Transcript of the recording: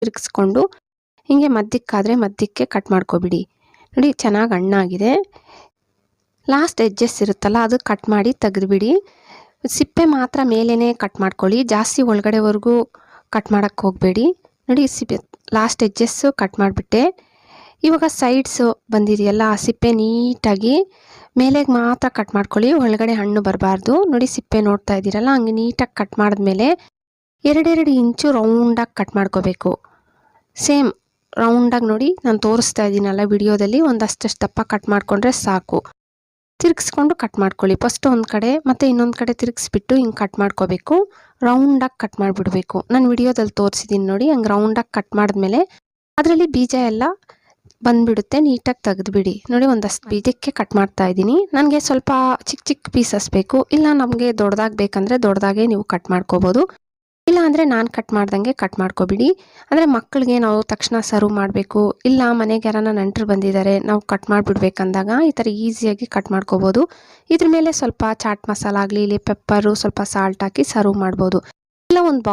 ತಿರುಗಿಸ್ಕೊಂಡು ಹಿಂಗೆ ಮಧ್ಯಕ್ಕಾದರೆ ಮಧ್ಯಕ್ಕೆ ಕಟ್ ಮಾಡ್ಕೊಬಿಡಿ. ನೋಡಿ ಚೆನ್ನಾಗಿ ಹಣ್ಣಾಗಿದೆ. ಲಾಸ್ಟ್ ಎಡ್ಜಸ್ ಇರುತ್ತಲ್ಲ ಅದು ಕಟ್ ಮಾಡಿ ತೆಗೆದುಬಿಡಿ. ಸಿಪ್ಪೆ ಮಾತ್ರ ಮೇಲೇ ಕಟ್ ಮಾಡ್ಕೊಳ್ಳಿ, ಜಾಸ್ತಿ ಒಳಗಡೆವರೆಗೂ ಕಟ್ ಮಾಡೋಕ್ಕೆ ಹೋಗಬೇಡಿ. ನೋಡಿ ಲಾಸ್ಟ್ ಎಡ್ಜಸ್ಸು ಕಟ್ ಮಾಡಿಬಿಟ್ಟೆ. ಇವಾಗ ಸೈಡ್ಸು ಬಂದಿದೆಯಲ್ಲ ಆ ಸಿಪ್ಪೆ ನೀಟಾಗಿ ಮೇಲೆಗೆ ಮಾತ್ರ ಕಟ್ ಮಾಡ್ಕೊಳ್ಳಿ, ಒಳಗಡೆ ಹಣ್ಣು ಬರಬಾರ್ದು. ನೋಡಿ ಸಿಪ್ಪೆ ನೋಡ್ತಾ ಇದ್ದೀರಲ್ಲ, ಹಂಗೆ ನೀಟಾಗಿ ಕಟ್ ಮಾಡಿದ್ಮೇಲೆ 2 ಇಂಚು ರೌಂಡಾಗಿ ಕಟ್ ಮಾಡ್ಕೋಬೇಕು. ಸೇಮ್ ರೌಂಡಾಗಿ ನೋಡಿ ನಾನು ತೋರಿಸ್ತಾ ಇದ್ದೀನಲ್ಲ ವಿಡಿಯೋದಲ್ಲಿ, ಒಂದಷ್ಟು ದಪ್ಪ ಕಟ್ ಮಾಡಿಕೊಂಡ್ರೆ ಸಾಕು. ತಿರುಗಿಸ್ಕೊಂಡು ಕಟ್ ಮಾಡ್ಕೊಳ್ಳಿ. ಫಸ್ಟ್ ಒಂದು ಕಡೆ ಮತ್ತು ಇನ್ನೊಂದು ಕಡೆ ತಿರುಗಿಸ್ಬಿಟ್ಟು ಹಿಂಗೆ ಕಟ್ ಮಾಡ್ಕೋಬೇಕು. ರೌಂಡಾಗಿ ಕಟ್ ಮಾಡಿಬಿಡ್ಬೇಕು. ನಾನು ವಿಡಿಯೋದಲ್ಲಿ ತೋರಿಸಿದ್ದೀನಿ ನೋಡಿ, ಹಂಗೆ ರೌಂಡಾಗಿ ಕಟ್ ಮಾಡಿದ್ಮೇಲೆ ಅದರಲ್ಲಿ ಬೀಜ ಎಲ್ಲ ಬಂದುಬಿಡುತ್ತೆ. ನೀಟಾಗಿ ತೆಗೆದುಬಿಡಿ. ನೋಡಿ ಒಂದಷ್ಟು ಬೀಜಕ್ಕೆ ಕಟ್ ಮಾಡ್ತಾ ಇದ್ದೀನಿ. ನನಗೆ ಸ್ವಲ್ಪ ಚಿಕ್ಕ ಚಿಕ್ಕ ಪೀಸಸ್ ಬೇಕು, ಇಲ್ಲ ನಮಗೆ ದೊಡ್ಡದಾಗಿ ಬೇಕಂದರೆ ದೊಡ್ಡದಾಗೆ ನೀವು ಕಟ್ ಮಾಡ್ಕೋಬೋದು. ಇಲ್ಲ ಅಂದರೆ ನಾನು ಕಟ್ ಮಾಡ್ದಂಗೆ ಕಟ್ ಮಾಡ್ಕೊಬಿಡಿ. ಅಂದರೆ ಮಕ್ಕಳಿಗೆ ನಾವು ತಕ್ಷಣ ಸರ್ವ್ ಮಾಡಬೇಕು, ಇಲ್ಲ ಮನೆಗೆ ಯಾರನ್ನ ನೆಂಟರು ಬಂದಿದ್ದಾರೆ ನಾವು ಕಟ್ ಮಾಡಿಬಿಡ್ಬೇಕಂದಾಗ ಈ ಥರ ಈಸಿಯಾಗಿ ಕಟ್ ಮಾಡ್ಕೋಬೋದು. ಇದ್ರ ಮೇಲೆ ಸ್ವಲ್ಪ ಚಾಟ್ ಮಸಾಲ ಆಗಲಿ, ಇಲ್ಲಿ ಪೆಪ್ಪರು, ಸ್ವಲ್ಪ ಸಾಲ್ಟ್ ಹಾಕಿ ಸರ್ವ್ ಮಾಡ್ಬೋದು. ಇಲ್ಲ ಒಂದು